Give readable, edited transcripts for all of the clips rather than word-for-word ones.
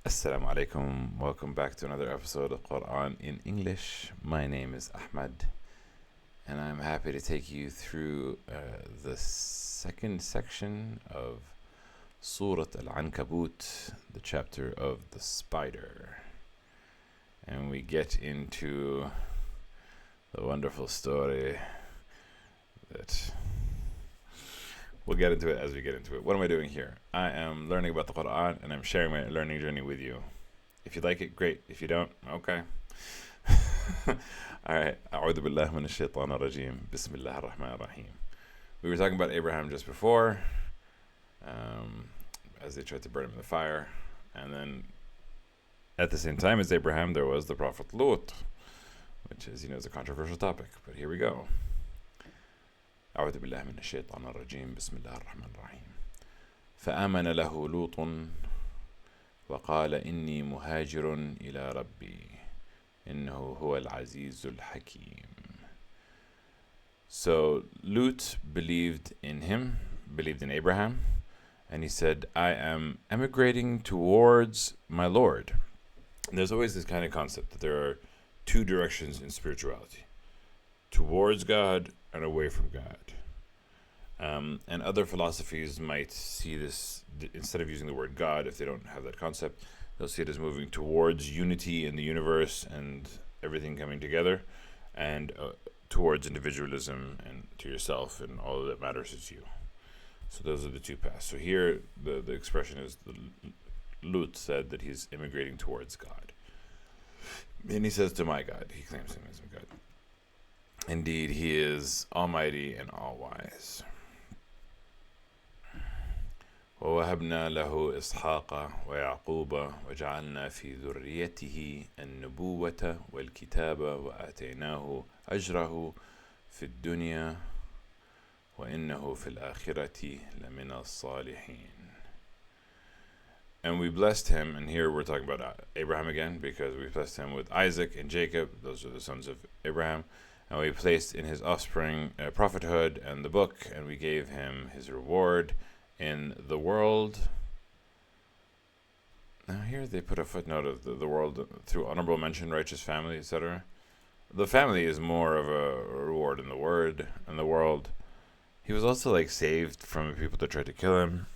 السلام عليكم. Welcome back to another episode of Quran in English. My name is Ahmad, and I'm happy to take you through the second section of Surah Al-Ankabut, the chapter of the spider. And we get into the wonderful story that we'll get into it as we get into it. What am I doing here? I am learning about the Quran and I'm sharing my learning journey with you. If you like it, great. If you don't, okay. Alright. أعوذ بالله من الشيطان الرجيم. بسم الله الرحمن الرحيم. We were talking about Abraham just before, as they tried to burn him in the fire. And then at the same time as Abraham, there was the Prophet Lut, which is, is a controversial topic. But here we go. أعوذ بالله من الشيطان الرجيم بسم الله الرحمن الرحيم فآمن له لوط وقال إني مهاجر إلى ربي إنه هو العزيز الحكيم. So Lut believed in Abraham, and he said, I am emigrating towards my Lord. And there's always this kind of concept that there are two directions in spirituality: towards God and away from God. And other philosophies might see this, instead of using the word God, if they don't have that concept, they'll see it as moving towards unity in the universe and everything coming together, and towards individualism and to yourself, and all that matters is you. So those are the two paths. So here the expression is, Lut said that he's immigrating towards God. And he says, to my God. He claims him as a God. Indeed, he is almighty and all-wise. ووهبنا له إسحاق ويعقوب وجعلنا في ذريته النبوة والكتاب وآتيناه أجره في الدنيا وإنه في الآخرة لمن الصالحين. And we blessed him, and here we're talking about Abraham again, because we blessed him with Isaac and Jacob. Those are the sons of Abraham. And we placed in his offspring prophethood and the book, and we gave him his reward in the world. Now here they put a footnote of the world through honorable mention, righteous family, etc. The family is more of a reward in the word and the world. He was also saved from people that tried to kill him.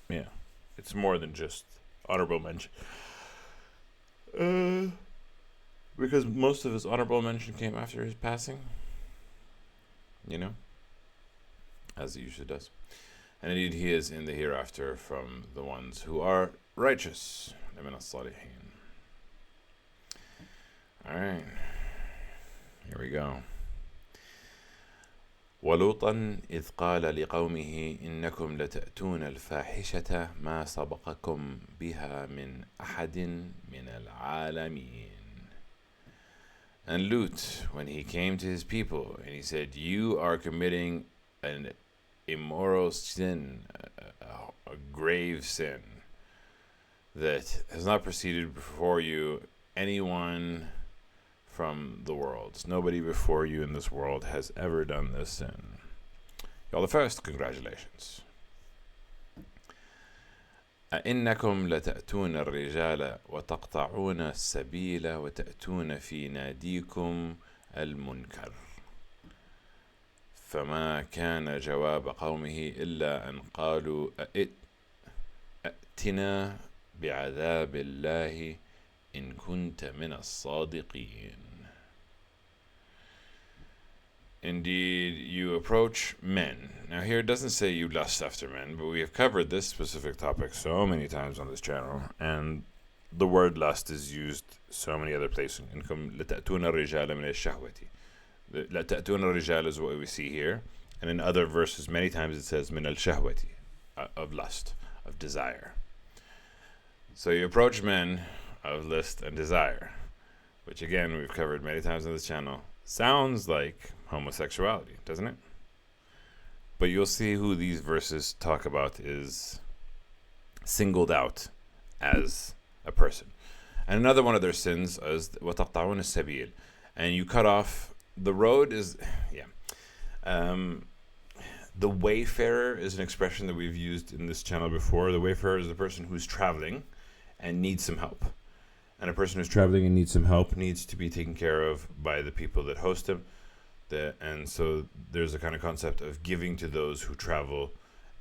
Yeah, it's more than just honorable mention. Because most of his honorable mention came after his passing. As it usually does. And indeed he is in the hereafter from the ones who are righteous. لمن الصالحين. Alright. Here we go. ولوطا إذ قال لقومه إنكم لتأتون الفاحشة ما سبقكم بها من أحد من العالمين. And Lut, when he came to his people, and he said, you are committing an immoral sin, a grave sin, that has not proceeded before you anyone from the world. Nobody before you in this world has ever done this sin. You're the first, congratulations. أئنكم لتأتون الرجال وتقطعون السبيل وتأتون في ناديكم المنكر فما كان جواب قومه إلا أن قالوا أئتنا بعذاب الله إن كنت من الصادقين. Indeed, you approach men. Now here it doesn't say you lust after men, but we have covered this specific topic so many times on this channel, and the word lust is used so many other places. إنكم لتأتون الرجال من الشهوة. لتأتون الرجال is what we see here, and in other verses many times it says من الشهوة, of lust, of desire. So you approach men of lust and desire, which again we've covered many times on this channel. Sounds like homosexuality, doesn't it? But you'll see who these verses talk about is singled out as a person. And another one of their sins is وَتَقْطَعُونَ السَّبِيلِ, and you cut off the road. Is the wayfarer is an expression that we've used in this channel before. The wayfarer is the person who's traveling, and needs some help. And a person who's traveling and needs some help needs to be taken care of by the people that host him. And so there's a kind of concept of giving to those who travel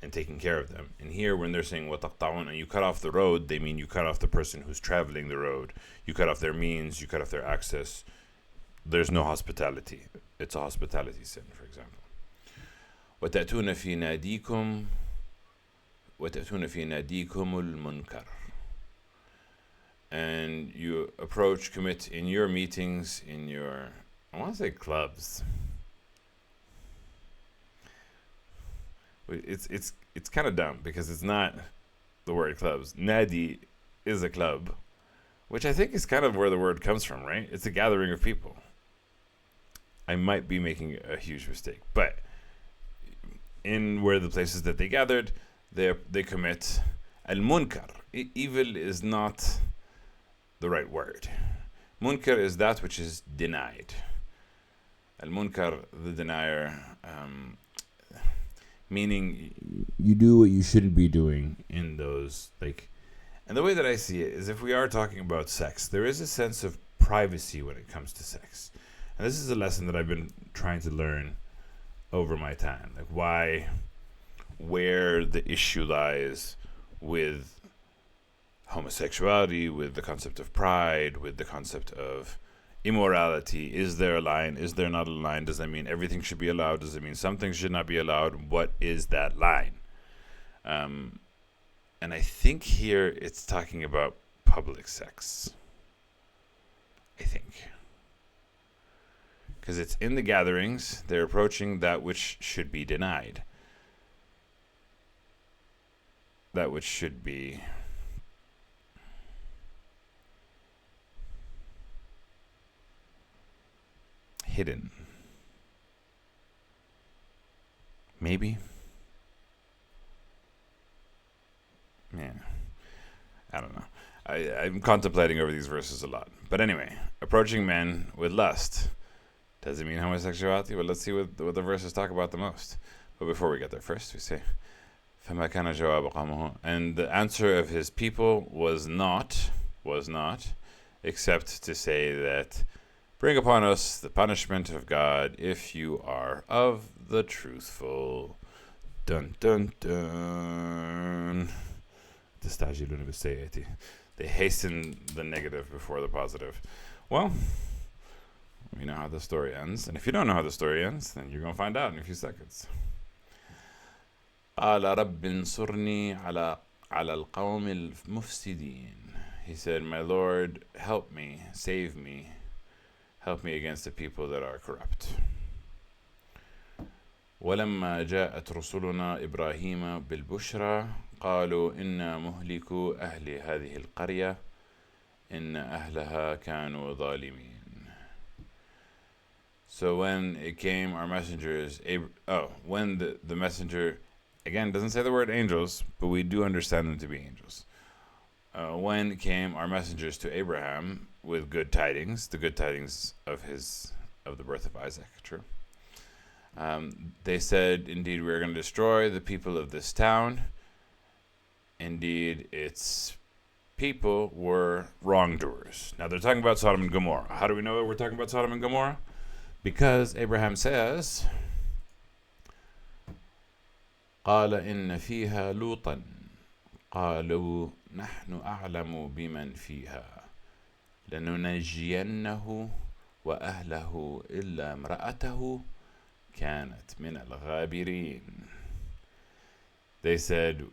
and taking care of them. And here, when they're saying وَتَقْطَعُونَ, and you cut off the road, they mean you cut off the person who's traveling the road. You cut off their means, you cut off their access. There's no hospitality. It's a hospitality sin, for example. وَتَأْتُونَ فِي نَادِيكُمُ الْمُنْكَرِ. And you commit in your meetings, in your, I want to say clubs. It's kind of dumb because it's not the word clubs. Nadi is a club, which I think is kind of where the word comes from, right? It's a gathering of people. I might be making a huge mistake, but in where the places that they gathered, they commit al-munkar. Evil is not the right word. Munkar is that which is denied. Al-munkar, the denier, meaning you do what you shouldn't be doing in those, like, and the way that I see it is, if we are talking about sex, there is a sense of privacy when it comes to sex. And this is a lesson that I've been trying to learn over my time, like where the issue lies with homosexuality, with the concept of pride, with the concept of immorality. Is there a line? Is there not a line? Does that mean everything should be allowed? Does it mean some things should not be allowed? What is that line? And I think here it's talking about public sex. I think. Because it's in the gatherings, they're approaching that which should be denied. That which should be hidden. Maybe. Yeah. I don't know. I'm contemplating over these verses a lot. But anyway, approaching men with lust. Does it mean homosexuality? Well, let's see what the verses talk about the most. But before we get there, first we say, فَمَا كَانَ جَوَابَ قَوْمِهِ. And the answer of his people was not, except to say that, bring upon us the punishment of God if you are of the truthful. Dun dun dun. تستعجلون بالسيئة. They hasten the negative before the positive. Well, we know how the story ends. And if you don't know how the story ends, then you're going to find out in a few seconds. قال رب انصرني على القوم المفسدين. He said, my Lord, help me, save me, help me against the people that are corrupt. ولما جاءت رسلنا إبراهيم بالبشرى قالوا إنا مهلكو أهل هذه القرية إن أهلها كانوا ظالمين. So when it came our messengers, when the messenger, again, doesn't say the word angels, but we do understand them to be angels. When came our messengers to Abraham with good tidings, the good tidings of the birth of Isaac, true. They said, indeed, we are going to destroy the people of this town. Indeed, its people were wrongdoers. Now they're talking about Sodom and Gomorrah. How do we know that we're talking about Sodom and Gomorrah? Because Abraham says, قال إن فيها لوطا قالوا نحن أعلم بمن فيها لننجينه وأهله إلا امرأته كانت من الغابرين. They said,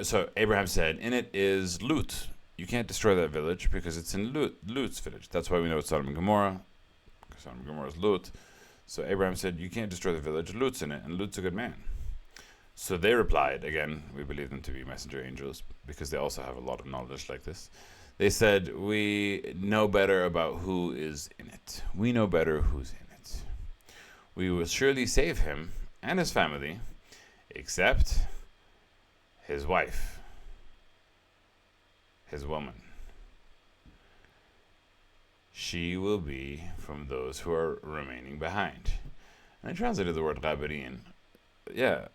so Abraham said, in it is Lut. You can't destroy that village because it's in Lut's village. That's why we know it's Sodom and Gomorrah. Sodom and Gomorrah is Lut. So Abraham said, you can't destroy the village. Lut's in it, and Lut's a good man. So they replied, again, we believe them to be messenger angels because they also have a lot of knowledge like this. They said, we know better about who is in it. We know better who's in it. We will surely save him and his family, except his wife, his woman. She will be from those who are remaining behind. And I translated the word ghabirin. Yeah,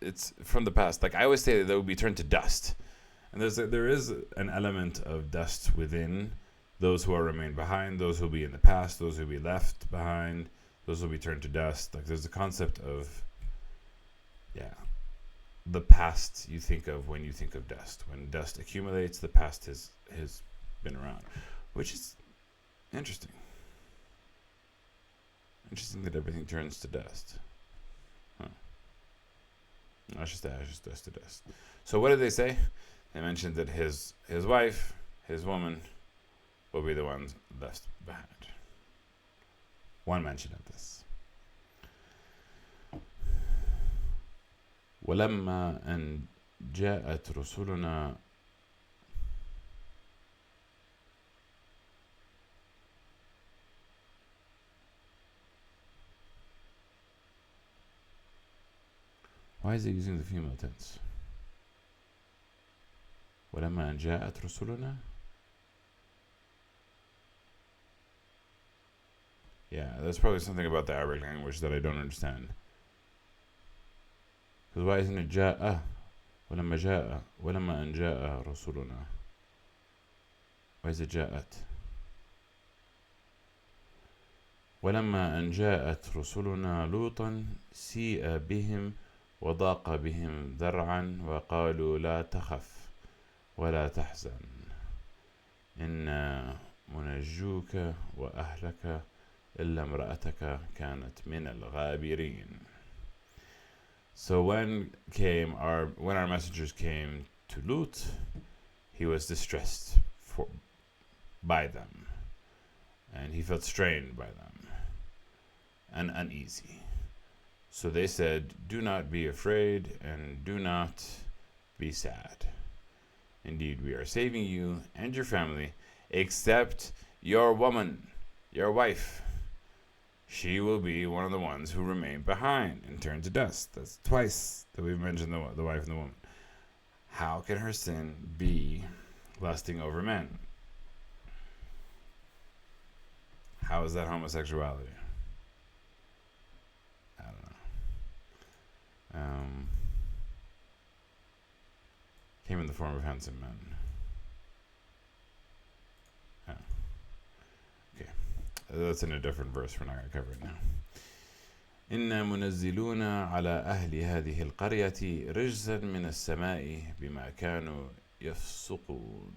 it's from the past. Like I always say that they will be turned to dust. And there is an element of dust within those who are remain behind, those who will be in the past, those who will be left behind, those who will be turned to dust. Like there's a concept of, the past you think of when you think of dust. When dust accumulates, the past has been around, which is interesting. Interesting that everything turns to dust. Ashes to ashes, dust to dust. So what did they say? They mentioned that his wife, his woman, will be the ones left behind. One mention of this. ولما أن جاءت رسلنا Why is it using the female tense? ولما أن جاءت رسلنا. Yeah, there's probably something about the Arabic language that I don't understand. Because why isn't it جاء ولما جاء ولما أن جاء رسلنا? Why is it جاءت? ولما أن جاءت رسلنا لوطا سيء بهم وضاق بهم ذرعا وقالوا لا تخف ولا تحزن إنا منجوك وأهلك إلا امرأتك كانت من الغابرين. So when our messengers came to Lut, he was distressed by them, and he felt strained by them and uneasy. So they said, do not be afraid and do not be sad. Indeed, we are saving you and your family, except your woman, your wife. She will be one of the ones who remain behind and turn to dust. That's twice that we've mentioned the wife and the woman. How can her sin be lusting over men? How is that homosexuality? I don't know. Came in the form of handsome men. Okay, that's in a different verse. We're not going to cover it now. إنا منزلون على أهل هذه القرية رجزا من السماء بما كانوا يفسقون.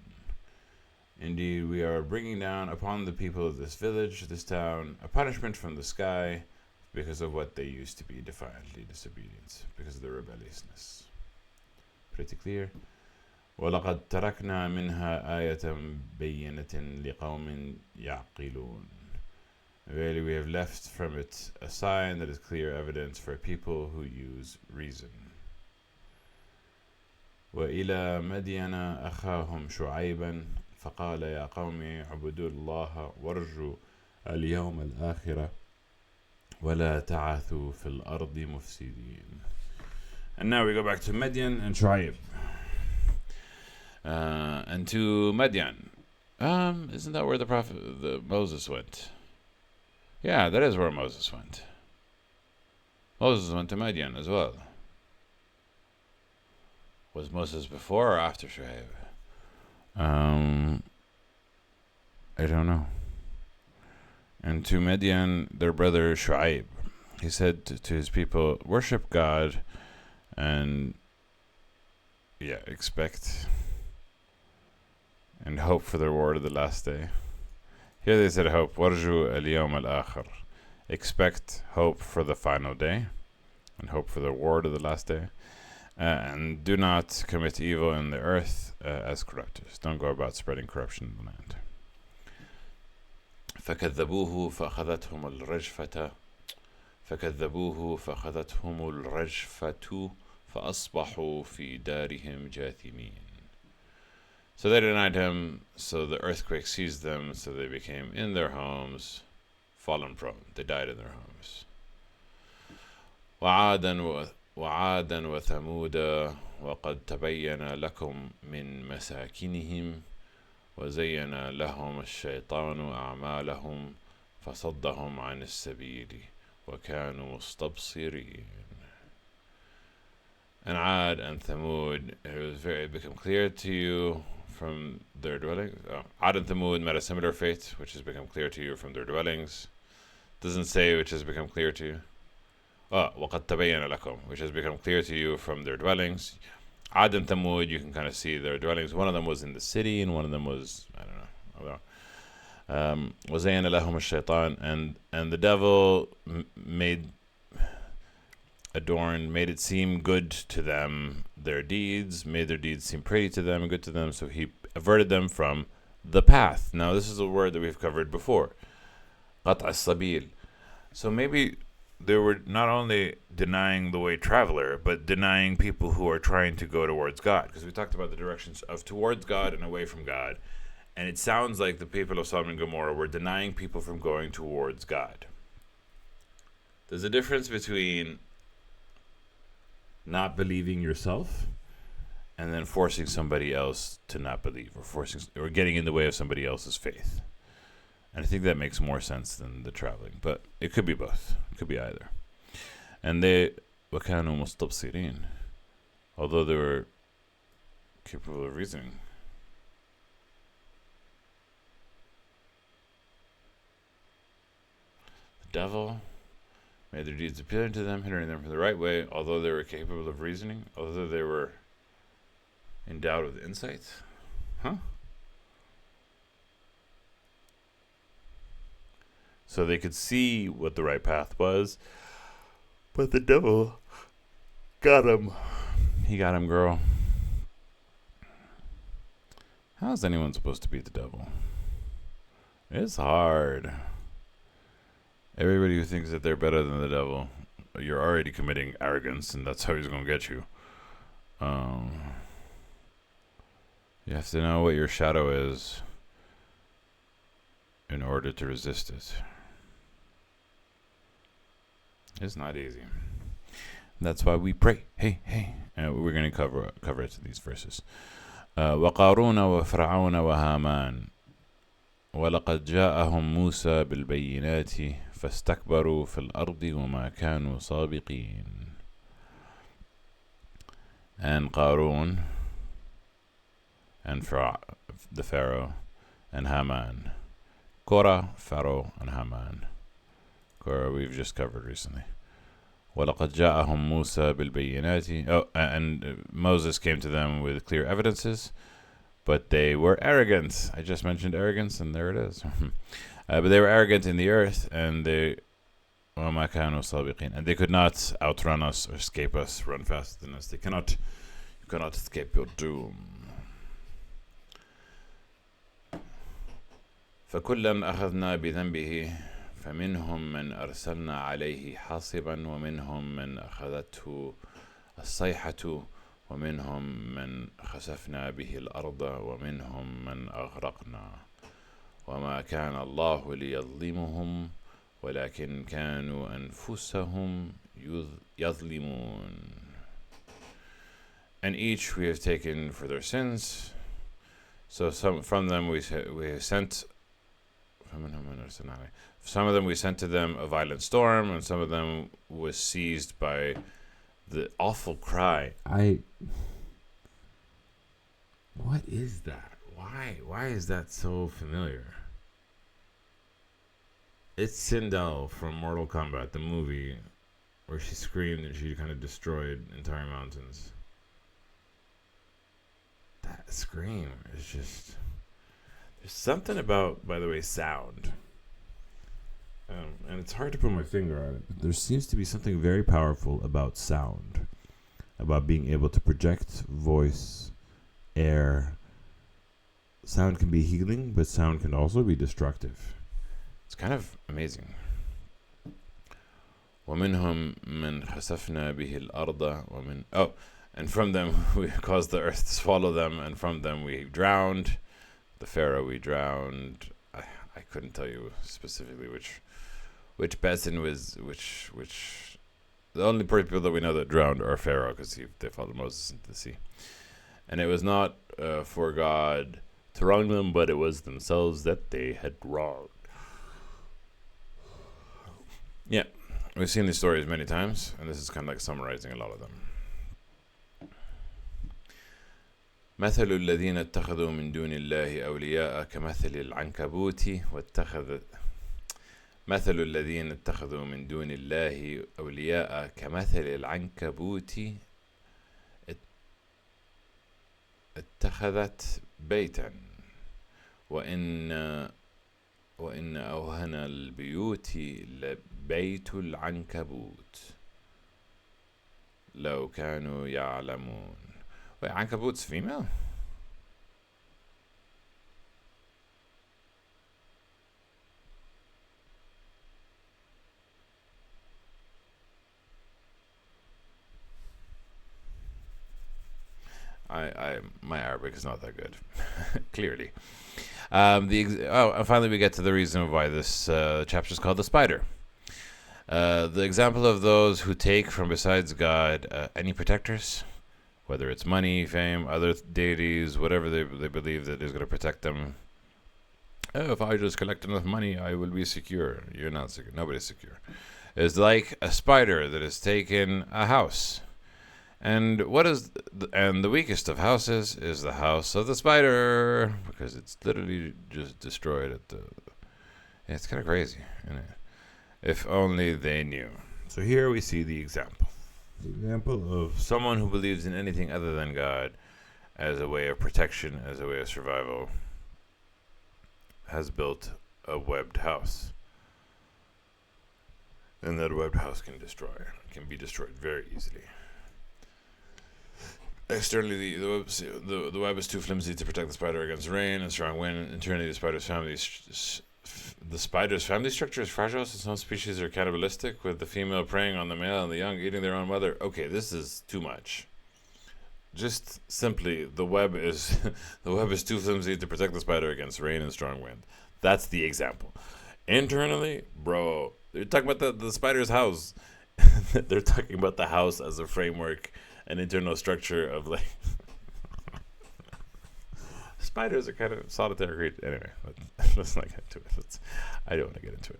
Indeed, we are bringing down upon the people of this village, this town, a punishment from the sky because of what they used to be, defiantly disobedience, because of their rebelliousness. Pretty clear. وَلَقَدْ تَرَكْنَا مِنْهَا آيَةً بَيِّنَةٍ لِقَوْمٍ يَعْقِلُونَ. Really, we have left from it a sign that is clear evidence for people who use reason. وَإِلَى مَدْيَنَ أَخَاهُمْ شُعَيْبًا فقال يا قوم اعبدوا الله وارجوا اليوم الآخرة ولا تعثوا في الأرض مفسدين. And now we go back to Madian and Shu'aib. And to Madian. Isn't that where the Moses went? Yeah, that is where Moses went. Moses went to Madian as well. Was Moses before or after Shu'aib? I don't know. And to Midian, their brother Shu'aib, he said to his people, worship God and expect and hope for the reward of the last day. Here they said hope, warju al-yawm al-akhir, expect, hope for the final day and hope for the reward of the last day. And do not commit evil in the earth as corruptors. Don't go about spreading corruption in the land. فكذبوه فأخذتهم الرجفة فأصبحوا في دارهم جاثمين. So they denied him, so the earthquake seized them, so they became in their homes fallen prone. They died in their homes. وعادا وثمود وقد تبين لكم من مساكنهم وزين لهم الشيطان أعمالهم فصدهم عن السبيل وكانوا مستبصرين. and Ad and Thamud, it become clear to you from their dwellings. Ad and Thamud met a similar fate, which has become clear to you from their dwellings. Doesn't say which has become clear to you. وَقَدْ تَبَيَّنَ لَكُمْ, which has become clear to you from their dwellings. Ad and Thamud, you can kind of see their dwellings. One of them was in the city, and one of them was, I don't know. وَزَيَّنَ لَهُمُ الشَّيْطَانِ, and the devil made it seem good to them, made their deeds seem pretty to them and good to them, so he averted them from the path. Now, this is a word that we've covered before. قَطْعَ السَّبِيل. So maybe they were not only denying the way traveler, but denying people who are trying to go towards God. Because we talked about the directions of towards God and away from God. And it sounds like the people of Sodom and Gomorrah were denying people from going towards God. There's a difference between not believing yourself and then forcing somebody else to not believe, or getting in the way of somebody else's faith. And I think that makes more sense than the traveling, but it could be both. It could be either. And they وَكَانُوا مُسْتَبْصِرِينَ, although they were capable of reasoning. The devil made their deeds appealing to them, hindering them from the right way, although they were capable of reasoning, although they were endowed with insight. So they could see what the right path was, but the devil got him. He got him, girl. How is anyone supposed to beat the devil? It's hard. Everybody who thinks that they're better than the devil, you're already committing arrogance, and that's how he's going to get you. You have to know what your shadow is in order to resist it. It's not easy. That's why we pray. Hey. We're going to cover it in these verses. وَقَارُونَ وَفِرْعَوْنَ وَهَامَانَ وَلَقَدْ جَاءَهُمْ مُوسَى بِالْبَيِّنَاتِ فَاسْتَكْبَرُوا فِي الْأَرْضِ وَمَا كَانُوا سَابِقِينَ. And Qarun, and the Pharaoh, and Haman. Korah, Pharaoh, and Haman. Korah we've just covered recently. وَلَقَدْ جَاءَهُمْ مُوسَى بِالْبَيِّنَاتِ. And Moses came to them with clear evidences, but they were arrogant. I just mentioned arrogance, and there it is. But they were arrogant in the earth, and وَمَا كَانُوا سَابِقِينَ, and they could not outrun us or escape us, run faster than us. You cannot escape your doom. فَكُلًّا أَخَذْنَا بِذَنْبِهِ فمنهم من أرسلنا عليه حاصبا ومنهم من أخذته الصيحة ومنهم من خسفنا به الأرض ومنهم من أغرقنا وما كان الله ليظلمهم ولكن كانوا أنفسهم يظلمون. And each we have taken for their sins. So from them we sent. Some of them we sent to them a violent storm, and some of them was seized by the awful cry. What is that? Why is that so familiar? It's Sindel from Mortal Kombat, the movie, where she screamed and she kind of destroyed entire mountains. That scream is just... There's something about, by the way, sound. And it's hard to put my finger on it, but there seems to be something very powerful about sound, about being able to project voice, air. Sound can be healing, but sound can also be destructive. It's kind of amazing. وَمِنْهُمْ مَنْ خَسَفْنَا بِهِ الْأَرْضَ and from them we caused the earth to swallow them, and from them we drowned. The Pharaoh we drowned. I couldn't tell you specifically which basin was which. The only people that we know that drowned are Pharaoh, because they followed Moses into the sea. And it was not for God to wrong them, but it was themselves that they had wronged. Yeah, we've seen these stories many times, and this is kind of like summarizing a lot of them. مثل الذين اتخذوا من دون الله أولياء كمثل العنكبوت مثل الذين اتخذوا من دون الله أولياء كمثل العنكبوت اتخذت بيتا وإن أوهن البيوت لبيت العنكبوت لو كانوا يعلمون. Wait, عنكبوت's female? My Arabic is not that good, clearly. Finally we get to the reason why this chapter is called the spider. The example of those who take from besides God any protectors, whether it's money, fame, other deities, whatever they believe that is going to protect them. Oh, if I just collect enough money, I will be secure. You're not secure. Nobody's secure. It's like a spider that has taken a house. And the weakest of houses is the house of the spider, because it's literally just destroyed at the. Yeah, it's kind of crazy, isn't it? If only they knew. So here we see the example. The example of someone who believes in anything other than God as a way of protection, as a way of survival, has built a webbed house. And that webbed house can be destroyed very easily. Externally, the web is too flimsy to protect the spider against rain and strong wind. Internally, the spider's family structure is fragile, so some species are cannibalistic, with the female preying on the male and the young eating their own mother. Okay, this is too much. Just simply, the web is too flimsy to protect the spider against rain and strong wind. That's the example. Internally, bro, they're talking about the spider's house. They're talking about the house as a framework, an internal structure of like. Spiders are kind of solitary creatures. Anyway, let's not get into it. I don't want to get into it.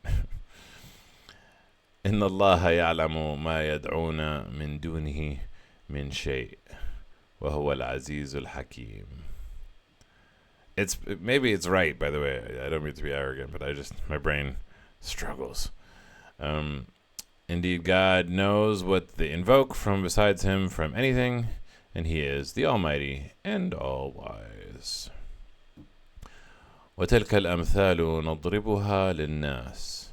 إن الله يعلم ما يدعون من دونه من شيء وهو العزيز الحكيم. Maybe it's right, by the way. I don't mean to be arrogant, but my brain struggles. Indeed, God knows what they invoke from besides him from anything, and he is the Almighty and All-Wise. وتلك الأمثال نضربها للناس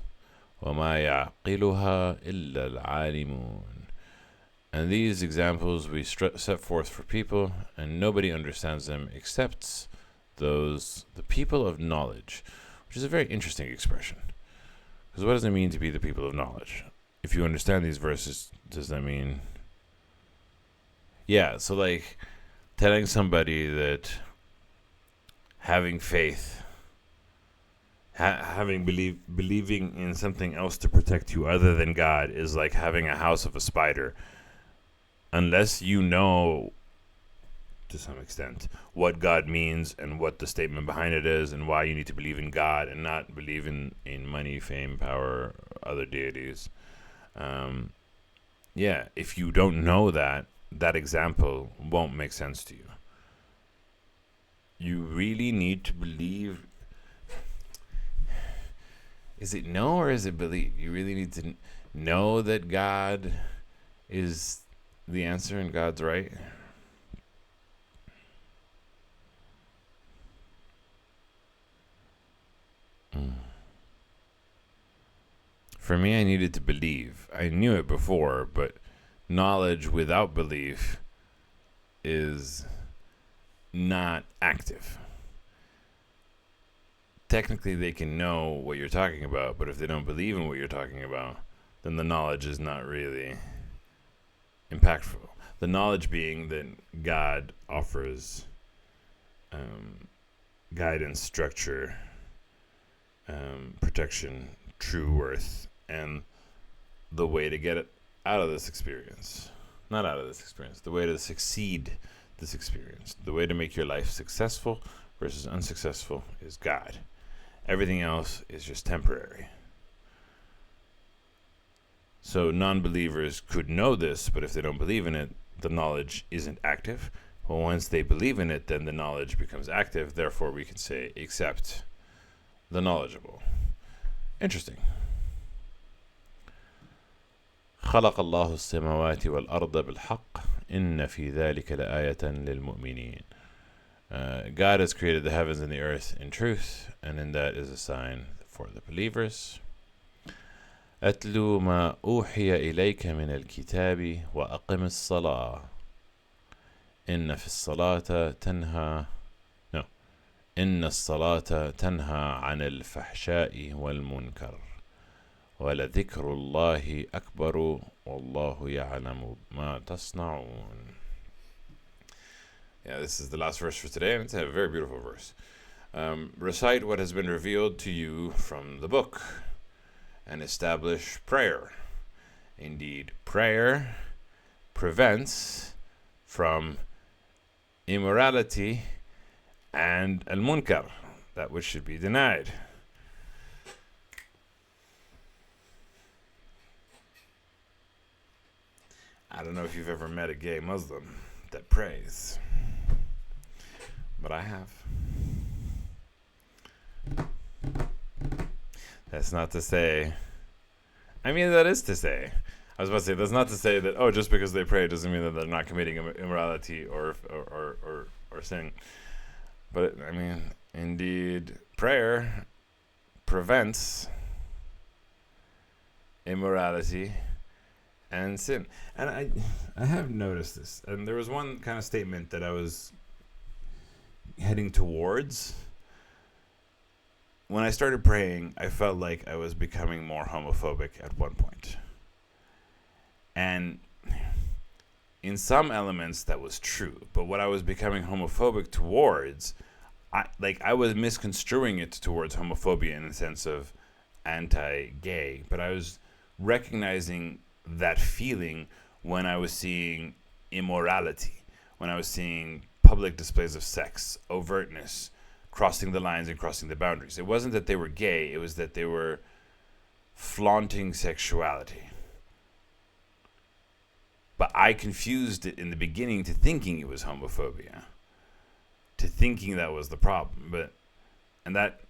وما يعقلها إلا العالمون. And these examples we set forth for people, and nobody understands them except the people of knowledge, which is a very interesting expression. Because what does it mean to be the people of knowledge? If you understand these verses, does that mean... Yeah, so like telling somebody that having faith, believing in something else to protect you other than God is like having a house of a spider. Unless you know, to some extent, what God means and what the statement behind it is and why you need to believe in God and not believe in money, fame, power, other deities. If you don't know that example won't make sense to you. You really need to believe. Is it know or is it believe? You really need to know that God is the answer and God's right. For me, I needed to believe. I knew it before, but knowledge without belief is not active. Technically, they can know what you're talking about, but if they don't believe in what you're talking about, then the knowledge is not really impactful. The knowledge being that God offers guidance, structure, protection, true worth, and the way to get it out of this experience. Not out of this experience. The way to succeed this experience. The way to make your life successful versus unsuccessful is God. Everything else is just temporary. So non-believers could know this, but if they don't believe in it, the knowledge isn't active. Well, once they believe in it, then the knowledge becomes active. Therefore, we can say, accept the knowledgeable. Interesting. خلق الله السماوات والأرض بالحق إن في ذلك لآية للمؤمنين. God has created the heavens and the earth in truth, and in that is a sign for the believers. أتلو ما أوحي إليك من الكتاب وأقم الصلاة إن الصلاة تنهى عن الفحشاء والمنكر ولذكر الله أكبر والله يعلم ما تصنعون. Yeah, this is the last verse for today, and it's a very beautiful verse. Recite what has been revealed to you from the book, and establish prayer. Indeed, prayer prevents from immorality and al-munkar, that which should be denied. I don't know if you've ever met a gay Muslim that prays, but I have. That's not to say, that is to say, I was about to say, that's not to say that, just because they pray doesn't mean that they're not committing immorality or sin. But, indeed, prayer prevents immorality and sin. And I have noticed this. And there was one kind of statement that I was heading towards. When I started praying, I felt like I was becoming more homophobic at one point. And in some elements, that was true. But what I was becoming homophobic towards, I was misconstruing it towards homophobia in the sense of anti-gay. But I was recognizing that feeling when I was seeing immorality, when I was seeing public displays of sex, overtness, crossing the lines and crossing the boundaries. It wasn't that they were gay, it was that they were flaunting sexuality. But I confused it in the beginning to thinking it was homophobia, to thinking that was the problem. And that,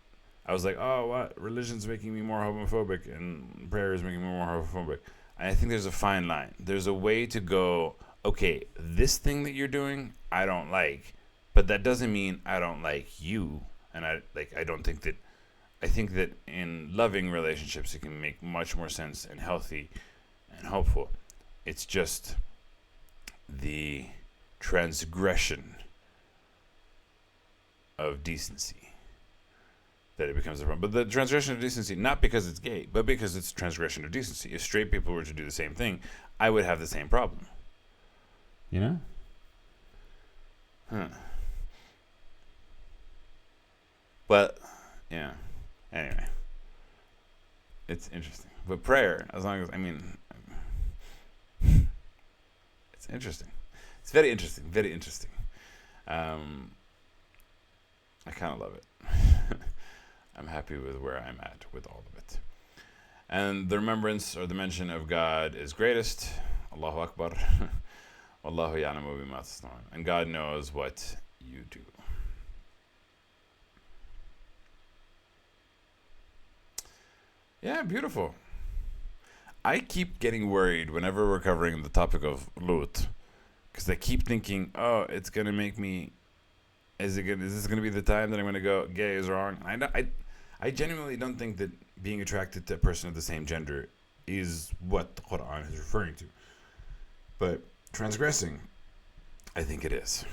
I was like, oh, what? Religion's making me more homophobic and prayer is making me more homophobic. And I think there's a fine line. There's a way to go, okay, this thing that you're doing, I don't like, but that doesn't mean I don't like you. And I think that in loving relationships, it can make much more sense and healthy and hopeful. It's just the transgression of decency that it becomes a problem. But the transgression of decency, not because it's gay, but because it's transgression of decency. If straight people were to do the same thing, I would have the same problem. You know? But, yeah. Anyway. It's interesting. But prayer, as long as, it's interesting. It's very interesting. Very interesting. I kind of love it. I'm happy with where I'm at with all of it. And the remembrance or the mention of God is greatest. Allahu Akbar. Wallahu ya'lamu bima tasna'un. And God knows what you do. Yeah, beautiful. I keep getting worried whenever we're covering the topic of Lut, because I keep thinking, it's going to make me, is this going to be the time that I'm going to go, gay is wrong? I genuinely don't think that being attracted to a person of the same gender is what the Quran is referring to. But transgressing, I think it is.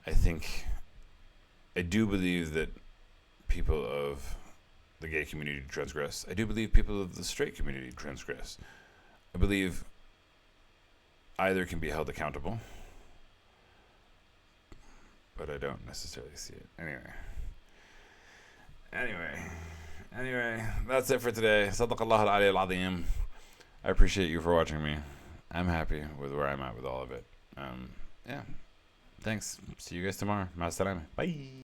I do believe that people of the gay community transgress. I do believe people of the straight community transgress. I believe either can be held accountable, but I don't necessarily see it. Anyway, that's it for today. Sadaqallah al-Ali al-Azim. I appreciate you for watching me. I'm happy with where I'm at with all of it. Yeah. Thanks. See you guys tomorrow. Ma salama. Bye.